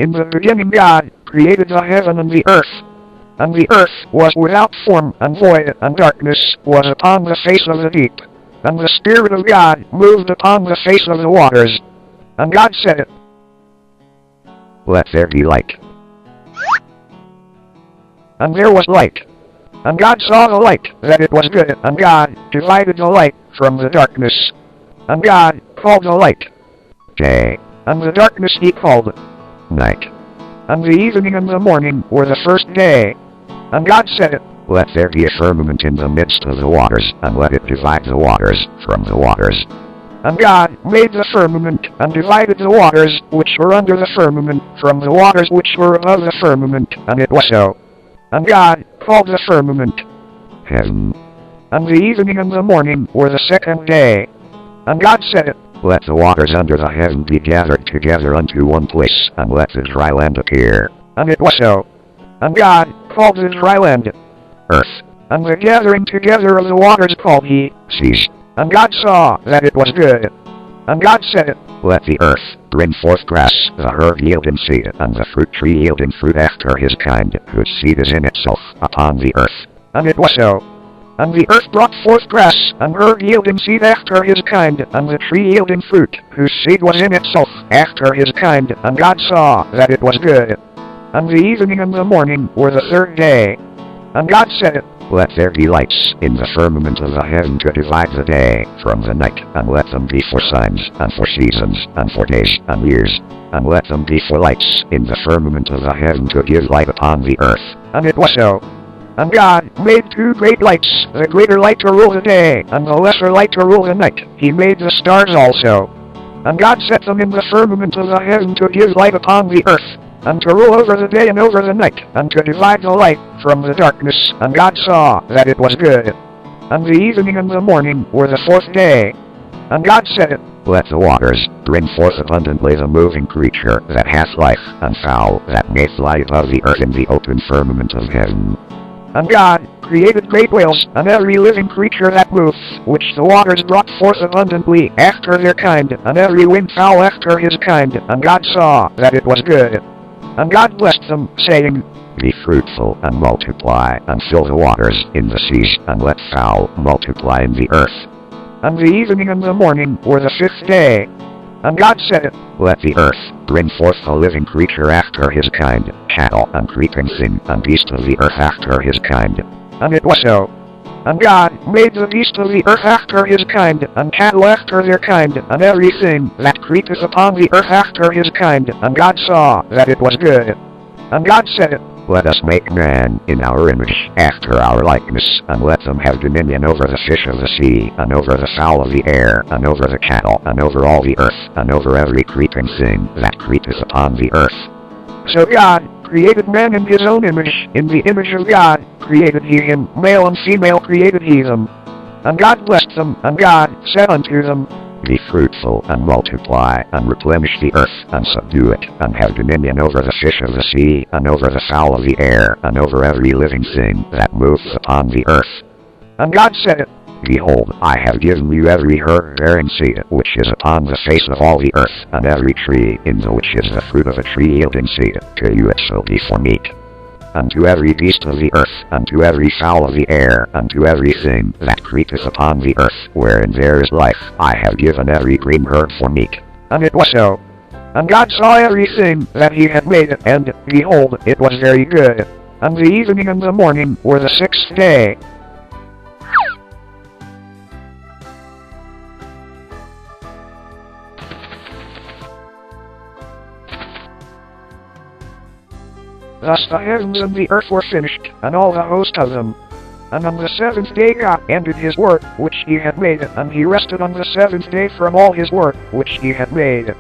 In the beginning God created the heaven and the earth. And the earth was without form and void, and darkness was upon the face of the deep. And the Spirit of God moved upon the face of the waters. And God said, "Let there be light." And there was light. And God saw the light, that it was good, and God divided the light from the darkness. And God called the light Day, and the darkness he called night. And the evening and the morning were the first day. And God said, "Let there be a firmament in the midst of the waters, and let it divide the waters from the waters." And God made the firmament, and divided the waters which were under the firmament from the waters which were above the firmament, and it was so. And God called the firmament Heaven. And the evening and the morning were the second day. And God said, "Let the waters under the heaven be gathered together unto one place, and let the dry land appear." And it was so. And God called the dry land Earth. And the gathering together of the waters called he Seas. And God saw that it was good. And God said, "Let the earth bring forth grass, the herb yielding seed, and the fruit tree yielding fruit after his kind, whose seed is in itself upon the earth." And it was so. And the earth brought forth grass, and herb yielding seed after his kind, and the tree yielding fruit, whose seed was in itself after his kind. And God saw that it was good. And the evening and the morning were the third day. And God said, "Let there be lights in the firmament of the heaven to divide the day from the night, and let them be for signs, and for seasons, and for days, and years. And let them be for lights in the firmament of the heaven to give light upon the earth." And it was so. And God made two great lights, the greater light to rule the day, and the lesser light to rule the night. He made the stars also. And God set them in the firmament of the heaven to give light upon the earth, and to rule over the day and over the night, and to divide the light from the darkness. And God saw that it was good. And the evening and the morning were the fourth day. And God said, "Let the waters bring forth abundantly the moving creature that hath life, and fowl that may fly above the earth in the open firmament of heaven." And God created great whales, and every living creature that moves, which the waters brought forth abundantly after their kind, and every winged fowl after his kind. And God saw that it was good. And God blessed them, saying, "Be fruitful and multiply, and fill the waters in the seas, and let fowl multiply in the earth." And the evening and the morning were the fifth day. And God said, "Let the earth bring forth a living creature after his kind, cattle and creeping thing, and beast of the earth after his kind." And it was so. And God made the beast of the earth after his kind, and cattle after their kind, and everything that creepeth upon the earth after his kind. And God saw that it was good. And God said, "Let us make man in our image, after our likeness, and let them have dominion over the fish of the sea, and over the fowl of the air, and over the cattle, and over all the earth, and over every creeping thing that creepeth upon the earth." So God created man in his own image. In the image of God created he him, male and female created he them. And God blessed them, and God said unto them, "Be fruitful and multiply, and replenish the earth, and subdue it, and have dominion over the fish of the sea, and over the fowl of the air, and over every living thing that moveth upon the earth." And God said, "Behold, I have given you every herb bearing seed, which is upon the face of all the earth, and every tree in the which is the fruit of a tree yielding seed, to you it shall be for meat. And to every beast of the earth, and to every fowl of the air, and to every thing that creepeth upon the earth, wherein there is life, I have given every green herb for meat." And it was so. And God saw everything that he had made, and, behold, it was very good. And the evening and the morning were the sixth day. Thus the heavens and the earth were finished, and all the host of them. And on the seventh day God ended his work which he had made, and he rested on the seventh day from all his work which he had made.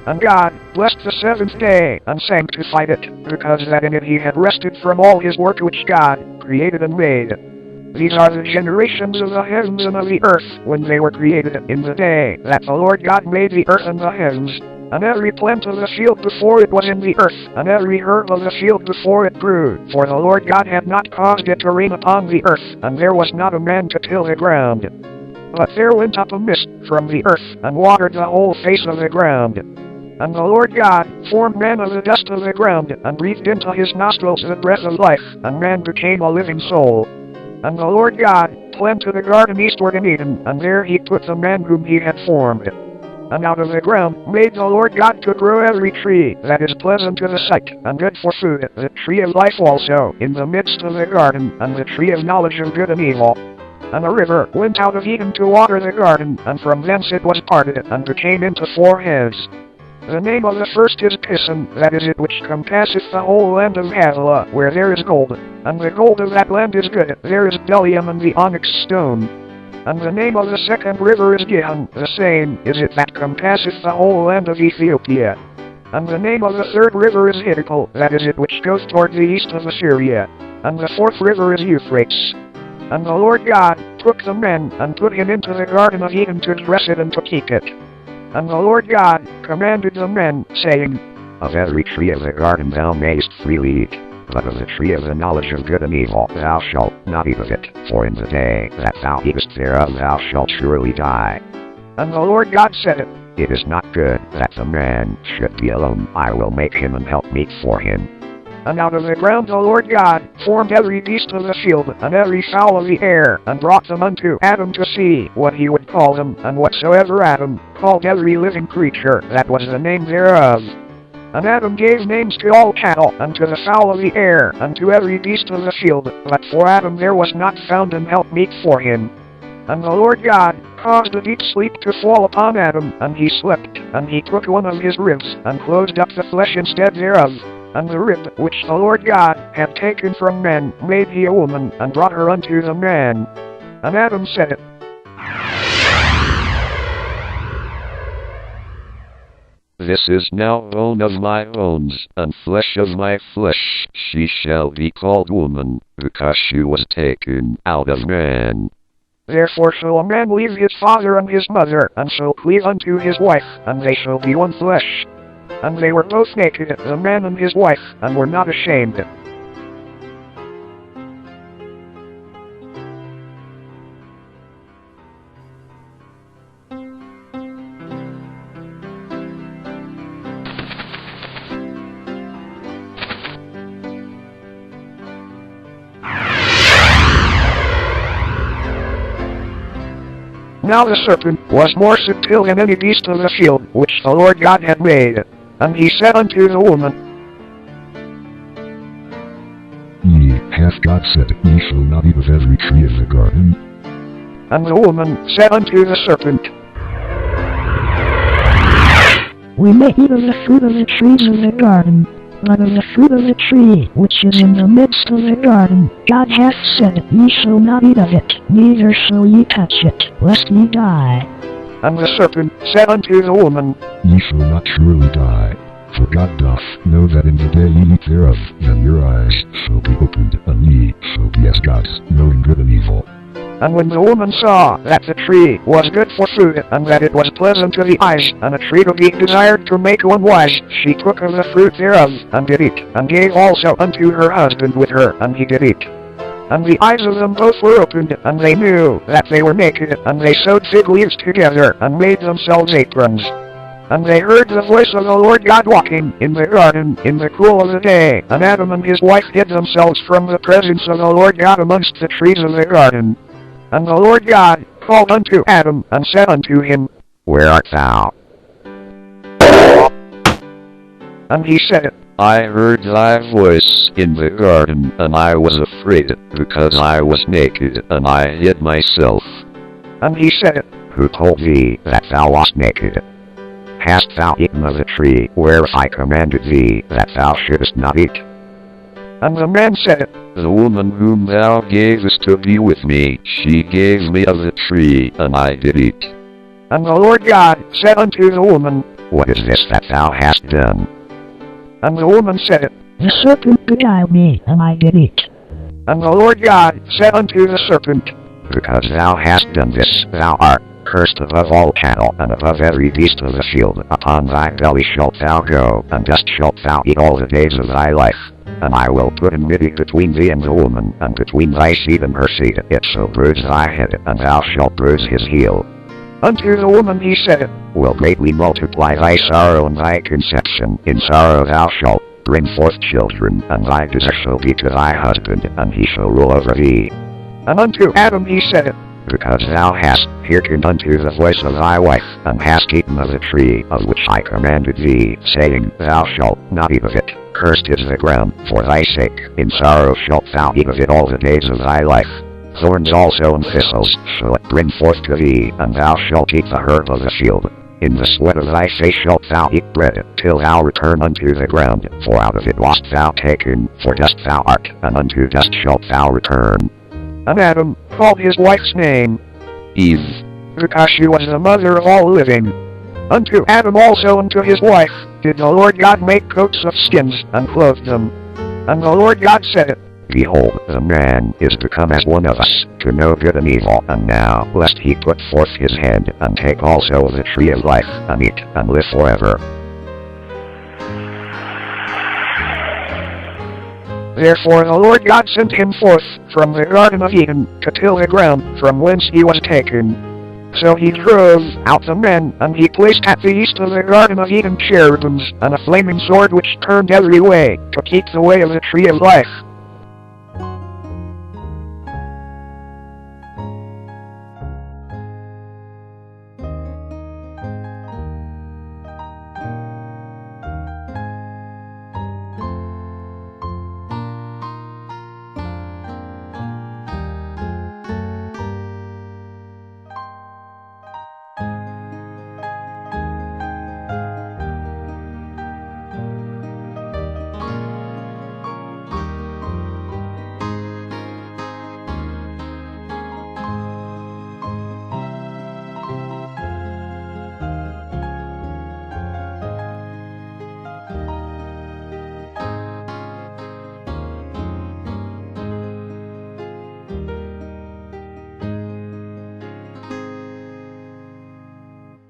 And God blessed the seventh day, and sanctified it, because that in it he had rested from all his work which God created and made. These are the generations of the heavens and of the earth, when they were created, in the day that the Lord God made the earth and the heavens. And every plant of the field before it was in the earth, and every herb of the field before it grew. For the Lord God had not caused it to rain upon the earth, and there was not a man to till the ground. But there went up a mist from the earth, and watered the whole face of the ground. And the Lord God formed man of the dust of the ground, and breathed into his nostrils the breath of life, and man became a living soul. And the Lord God planted a garden eastward in Eden, and there he put the man whom he had formed. And out of the ground made the Lord God to grow every tree that is pleasant to the sight, and good for food, the tree of life also in the midst of the garden, and the tree of knowledge of good and evil. And a river went out of Eden to water the garden, and from thence it was parted, and became into 4 heads. The name of the first is Pison, that is it which compasseth the whole land of Havilah, where there is gold. And the gold of that land is good, there is bdellium and the onyx stone. And the name of the second river is Gihon, the same is it that compasseth the whole land of Ethiopia. And the name of the third river is Hiddekel, that is it which goeth toward the east of Assyria. And the fourth river is Euphrates. And the Lord God took the man, and put him into the garden of Eden to dress it and to keep it. And the Lord God commanded the man, saying, Of every tree of the garden thou mayest freely eat, but of the tree of the knowledge of good and evil thou shalt not eat of it, for in the day that thou eatest thereof thou shalt surely die. And the Lord God said, It is not good that the man should be alone. I will make him an helpmeet for him. And out of the ground the Lord God formed every beast of the field, and every fowl of the air, and brought them unto Adam to see what he would call them. And whatsoever Adam called every living creature, that was the name thereof. And Adam gave names to all cattle, and to the fowl of the air, and to every beast of the field. But for Adam there was not found an helpmeet for him. And the Lord God caused a deep sleep to fall upon Adam, and he slept. And he took one of his ribs, and closed up the flesh instead thereof. And the rib which the Lord God had taken from man made he a woman, and brought her unto the man. And Adam said, This is now bone of my bones, and flesh of my flesh. She shall be called woman, because she was taken out of man. Therefore shall a man leave his father and his mother, and shall cleave unto his wife, and they shall be one flesh. And they were both naked, the man and his wife, and were not ashamed. Now the serpent was more subtle than any beast of the field, which the Lord God had made. And he said unto the woman, Ye hath God said, Ye shall not eat of every tree of the garden? And the woman said unto the serpent, We may eat of the fruit of the trees of the garden, but of the fruit of the tree which is in the midst of the garden, God hath said, Ye shall not eat of it, neither shall ye touch it, lest ye die. And the serpent said unto the woman, Ye shall not surely die. For God doth know that in the day ye eat thereof, then your eyes shall be opened, and ye shall be as gods, knowing good and evil. And when the woman saw that the tree was good for food, and that it was pleasant to the eyes, and a tree to be desired to make one wise, she took of the fruit thereof, and did eat, and gave also unto her husband with her, and he did eat. And the eyes of them both were opened, and they knew that they were naked, and they sewed fig leaves together, and made themselves aprons. And they heard the voice of the Lord God walking in the garden in the cool of the day, and Adam and his wife hid themselves from the presence of the Lord God amongst the trees of the garden. And the Lord God called unto Adam, and said unto him, Where art thou? And he said, I heard thy voice in the garden, and I was afraid, because I was naked, and I hid myself. And he said, Who told thee that thou wast naked? Hast thou eaten of the tree whereof I commanded thee that thou shouldest not eat? And the man said, The woman whom thou gavest to be with me, she gave me of the tree, and I did eat. And the Lord God said unto the woman, What is this that thou hast done? And the woman said, The serpent beguiled me, and I did eat. And the Lord God said unto the serpent, Because thou hast done this, thou art cursed above all cattle, and above every beast of the field. Upon thy belly shalt thou go, and dust shalt thou eat all the days of thy life. And I will put enmity between thee and the woman, and between thy seed and her seed. It shall bruise thy head, and thou shalt bruise his heel. Unto the woman he said, will greatly multiply thy sorrow and thy conception. In sorrow thou shalt bring forth children, and thy desire shall be to thy husband, and he shall rule over thee. And unto Adam he said, Because thou hast hearkened unto the voice of thy wife, and hast eaten of the tree of which I commanded thee, saying, Thou shalt not eat of it. Cursed is the ground for thy sake. In sorrow shalt thou eat of it all the days of thy life. Thorns also and thistles shall it bring forth to thee, and thou shalt eat the herb of the field. In the sweat of thy face shalt thou eat bread, till thou return unto the ground, for out of it wast thou taken, for dust thou art, and unto dust shalt thou return. And Adam called his wife's name Eve, because she was the mother of all living. Unto Adam also and to his wife did the Lord God make coats of skins, and clothed them. And the Lord God said, Behold, the man is become as one of us, to know good and evil. And now, lest he put forth his hand, and take also of the tree of life, and eat, and live forever. Therefore the Lord God sent him forth from the Garden of Eden, to till the ground from whence he was taken. So he drove out the man, and he placed at the east of the Garden of Eden cherubims, and a flaming sword which turned every way, to keep the way of the tree of life.